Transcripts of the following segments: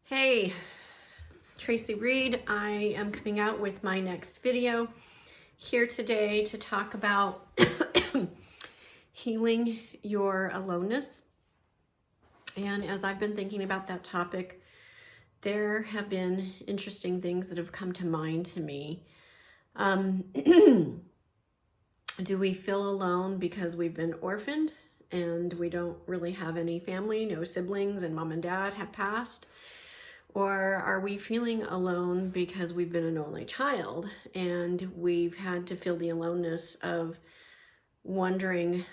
Hey, it's Tracy Reed. I am coming out with my next video here today to talk about healing your aloneness. And as I've been thinking about that topic, there have been interesting things that have come to mind to me. Do we feel alone because we've been orphaned and we don't really have any family, no siblings, and mom and dad have passed? Or are we feeling alone because we've been an only child and we've had to feel the aloneness of wondering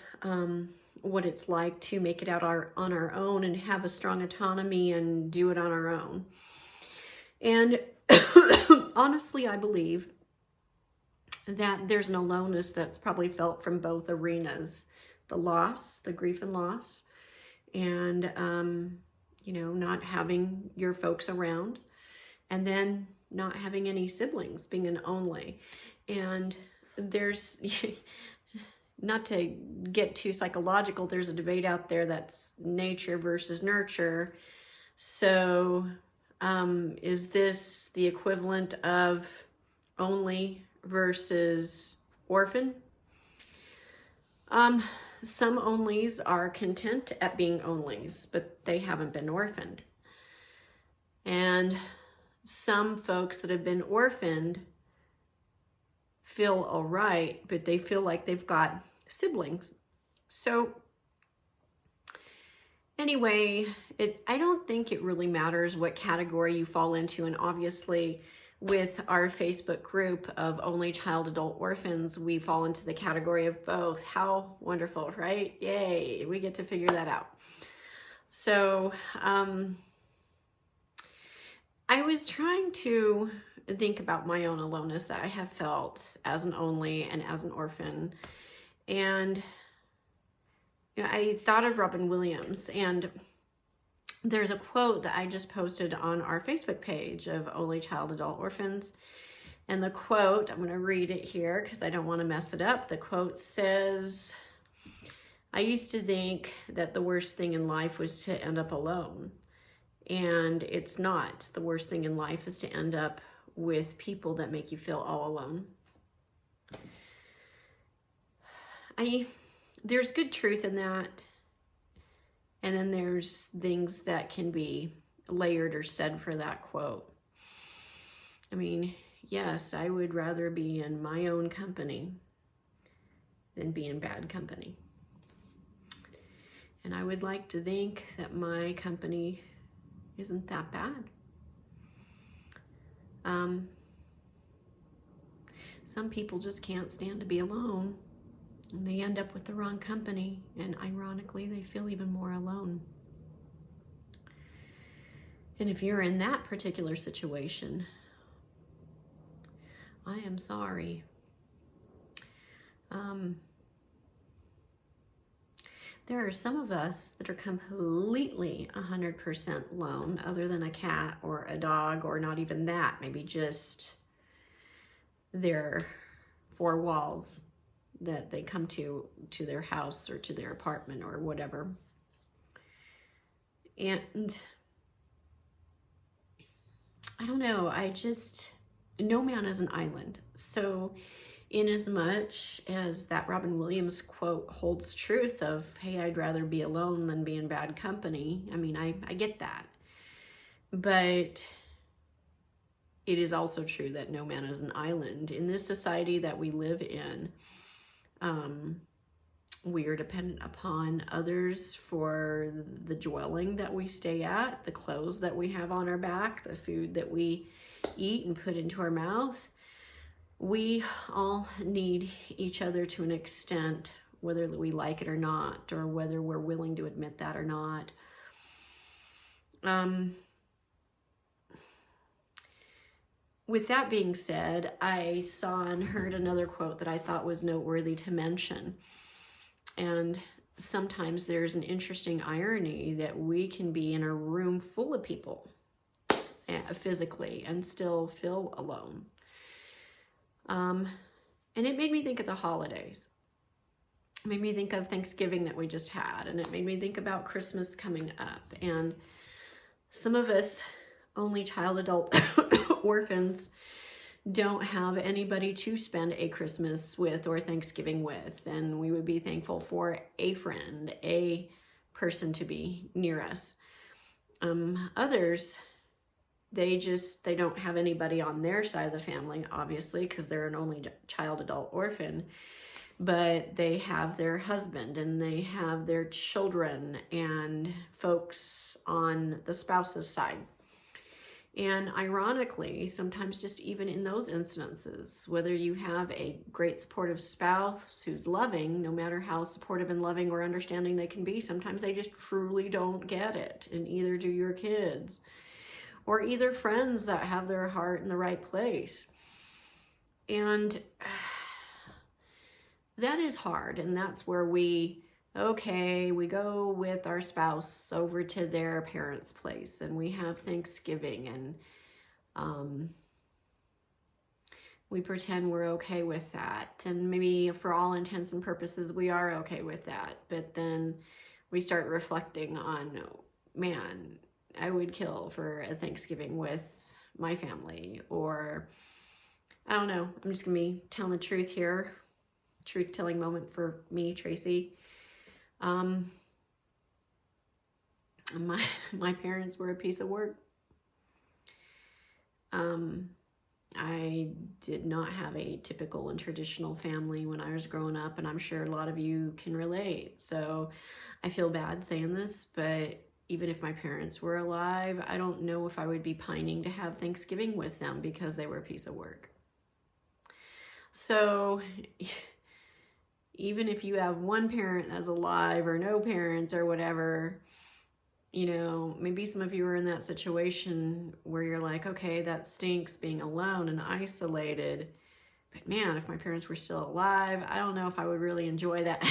what it's like to make it out on our own and have a strong autonomy and do it on our own? And honestly, I believe that there's an aloneness that's probably felt from both arenas: the loss, the grief and loss, and not having your folks around, and then not having any siblings, being an only. And there's, not to get too psychological, there's a debate out there that's nature versus nurture. So is this the equivalent of only versus orphan? Some onlys are content at being onlys, but they haven't been orphaned. And some folks that have been orphaned feel all right, but they feel like they've got siblings. So anyway, I don't think it really matters what category you fall into. And obviously, with our Facebook group of only child adult orphans, we fall into the category of both. How wonderful, right? Yay, we get to figure that out. So I was trying to think about my own aloneness that I have felt as an only and as an orphan. And I thought of Robin Williams, and there's a quote that I just posted on our Facebook page of only child adult orphans. And the quote, I'm going to read it here because I don't want to mess it up. The quote says, "I used to think that the worst thing in life was to end up alone. And it's not. The worst thing in life is to end up with people that make you feel all alone." There's good truth in that. And then there's things that can be layered or said for that quote. I mean, yes, I would rather be in my own company than be in bad company. And I would like to think that my company isn't that bad. Some people just can't stand to be alone. And they end up with the wrong company, and ironically, they feel even more alone. And if you're in that particular situation, I am sorry. There are some of us that are completely 100% alone, other than a cat or a dog, or not even that, maybe just their four walls that they come to their house or to their apartment or whatever. And I don't know, no man is an island. So in as much as that Robin Williams quote holds truth of, hey, I'd rather be alone than be in bad company. I mean, I get that. But it is also true that no man is an island. In this society that we live in, we are dependent upon others for the dwelling that we stay at, the clothes that we have on our back, the food that we eat and put into our mouth. We all need each other to an extent, whether we like it or not, or whether we're willing to admit that or not. With that being said, I saw and heard another quote that I thought was noteworthy to mention. And sometimes there's an interesting irony that we can be in a room full of people physically and still feel alone. And it made me think of the holidays. It made me think of Thanksgiving that we just had, and it made me think about Christmas coming up. And some of us only child adult orphans don't have anybody to spend a Christmas with or Thanksgiving with. And we would be thankful for a friend, a person to be near us. Others, they don't have anybody on their side of the family, obviously, because they're an only child adult orphan, but they have their husband and they have their children and folks on the spouse's side. And ironically, sometimes just even in those instances, whether you have a great supportive spouse who's loving, no matter how supportive and loving or understanding they can be, sometimes they just truly don't get it, and either do your kids, or either friends that have their heart in the right place. And that is hard, and that's where we go with our spouse over to their parents' place, and we have Thanksgiving, and we pretend we're okay with that, and maybe for all intents and purposes we are okay with that, but then we start reflecting on, man, I would kill for a Thanksgiving with my family, or I don't know, I'm just gonna be telling the truth here, truth-telling moment for me, Tracy. My parents were a piece of work. I did not have a typical and traditional family when I was growing up, and I'm sure a lot of you can relate. So I feel bad saying this, but even if my parents were alive, I don't know if I would be pining to have Thanksgiving with them because they were a piece of work. So even if you have one parent that's alive or no parents or whatever, you know, maybe some of you are in that situation where you're like, okay, that stinks being alone and isolated. But man, if my parents were still alive, I don't know if I would really enjoy that,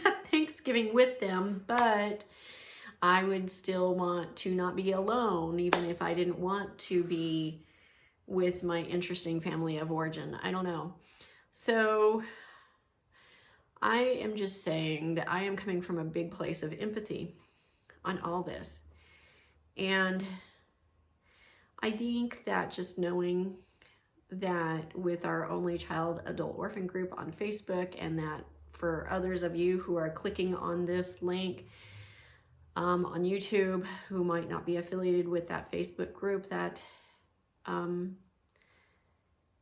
that Thanksgiving with them, but I would still want to not be alone, even if I didn't want to be with my interesting family of origin. I don't know. So I am just saying that I am coming from a big place of empathy on all this. And I think that just knowing that with our only child adult orphan group on Facebook, and that for others of you who are clicking on this link on YouTube who might not be affiliated with that Facebook group, that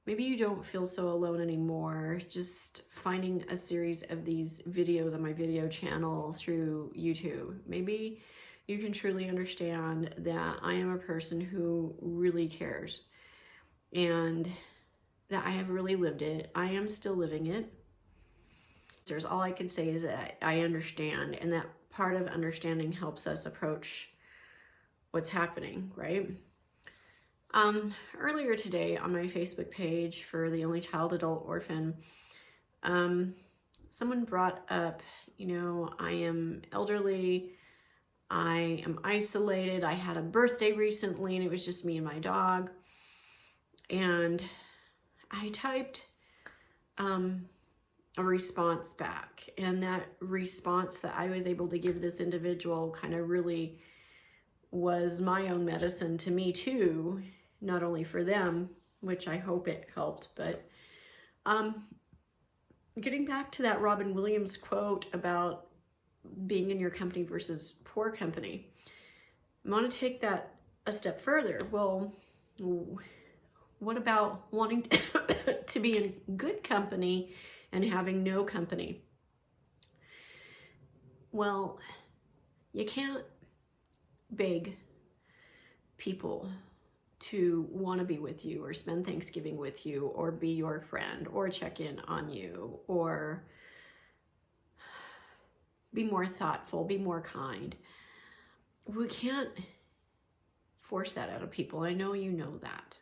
maybe you don't feel so alone anymore. Just finding a series of these videos on my video channel through YouTube, maybe you can truly understand that I am a person who really cares, and that I have really lived it. I am still living it. There's all I can say is that I understand, and that part of understanding helps us approach what's happening, right? Earlier today on my Facebook page for the only child adult orphan, someone brought up, you know, I am elderly, I am isolated, I had a birthday recently and it was just me and my dog. And I typed a response back, and that response that I was able to give this individual kind of really was my own medicine to me too, not only for them, which I hope it helped, but getting back to that Robin Williams quote about being in your company versus poor company, I want to take that a step further. Well, what about wanting to be in good company and having no company? Well, you can't beg people to want to be with you or spend Thanksgiving with you or be your friend or check in on you or be more thoughtful, be more kind. We can't force that out of people. I know you know that.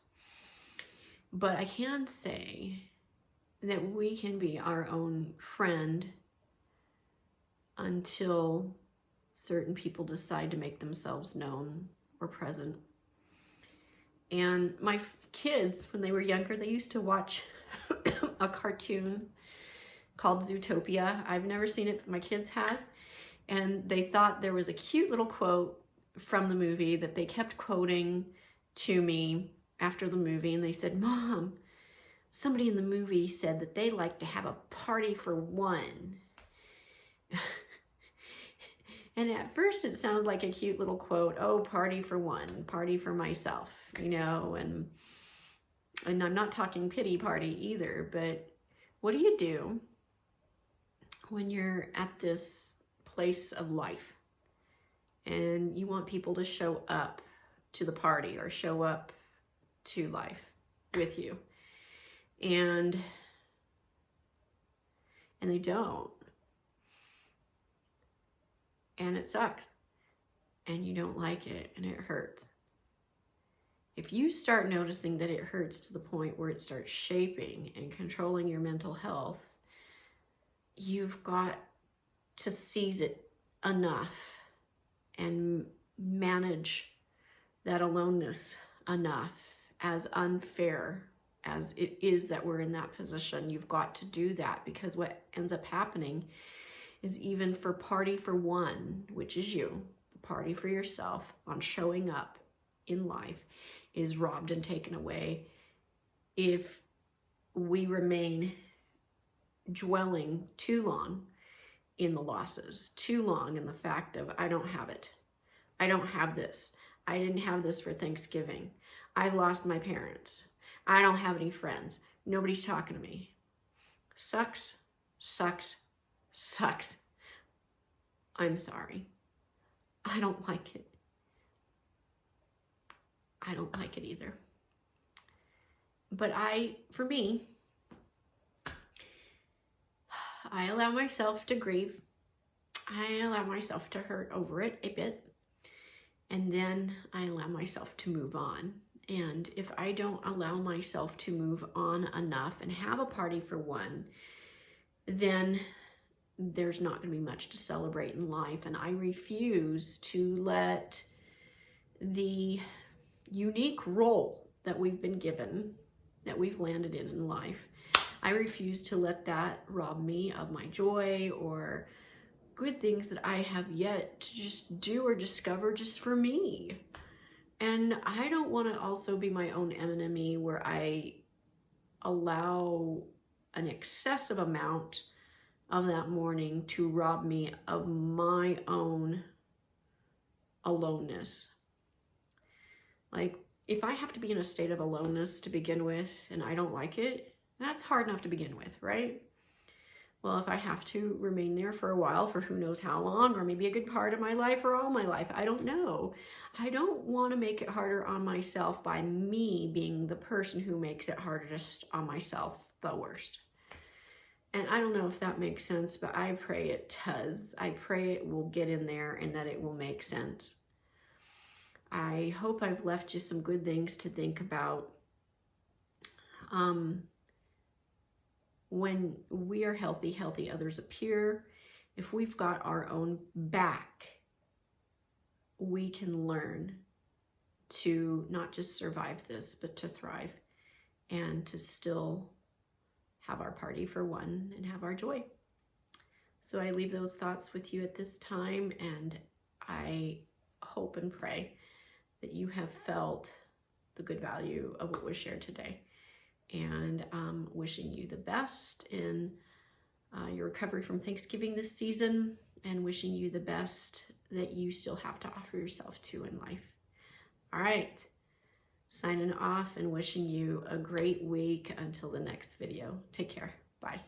But I can say that we can be our own friend until certain people decide to make themselves known or present. And my kids, when they were younger, they used to watch a cartoon called Zootopia. I've never seen it, but my kids have. And they thought there was a cute little quote from the movie that they kept quoting to me after the movie, and they said, Mom, somebody in the movie said that they like to have a party for one. And at first it sounded like a cute little quote, oh, party for one, party for myself, you know, and I'm not talking pity party either, but what do you do when you're at this place of life and you want people to show up to the party or show up to life with you, and they don't, and it sucks, and you don't like it, and it hurts. If you start noticing that it hurts to the point where it starts shaping and controlling your mental health, you've got to seize it enough and manage that aloneness enough, as unfair as it is that we're in that position. You've got to do that, because what ends up happening is, even for party for one, which is you, the party for yourself on showing up in life, is robbed and taken away if we remain dwelling too long in the losses, too long in the fact of, I don't have it. I don't have this. I didn't have this for Thanksgiving. I've lost my parents. I don't have any friends. Nobody's talking to me. Sucks, sucks, sucks. I'm sorry. I don't like it. I don't like it either. But for me, I allow myself to grieve. I allow myself to hurt over it a bit. And then I allow myself to move on. And if I don't allow myself to move on enough and have a party for one, then there's not going to be much to celebrate in life. And I refuse to let the unique role that we've been given, that we've landed in life, I refuse to let that rob me of my joy or good things that I have yet to just do or discover just for me. And I don't want to also be my own enemy, where I allow an excessive amount of that morning to rob me of my own aloneness. Like, if I have to be in a state of aloneness to begin with, and I don't like it, that's hard enough to begin with, right? Well, if I have to remain there for a while, for who knows how long, or maybe a good part of my life or all my life, I don't know. I don't want to make it harder on myself by me being the person who makes it hardest on myself the worst. And I don't know if that makes sense, but I pray it does. I pray it will get in there and that it will make sense. I hope I've left you some good things to think about. When we are healthy, healthy others appear. If we've got our own back, we can learn to not just survive this, but to thrive and to still have our party for one and have our joy. So I leave those thoughts with you at this time, and I hope and pray that you have felt the good value of what was shared today. And wishing you the best in your recovery from Thanksgiving this season, and wishing you the best that you still have to offer yourself to in life. All right, signing off and wishing you a great week until the next video. Take care. Bye.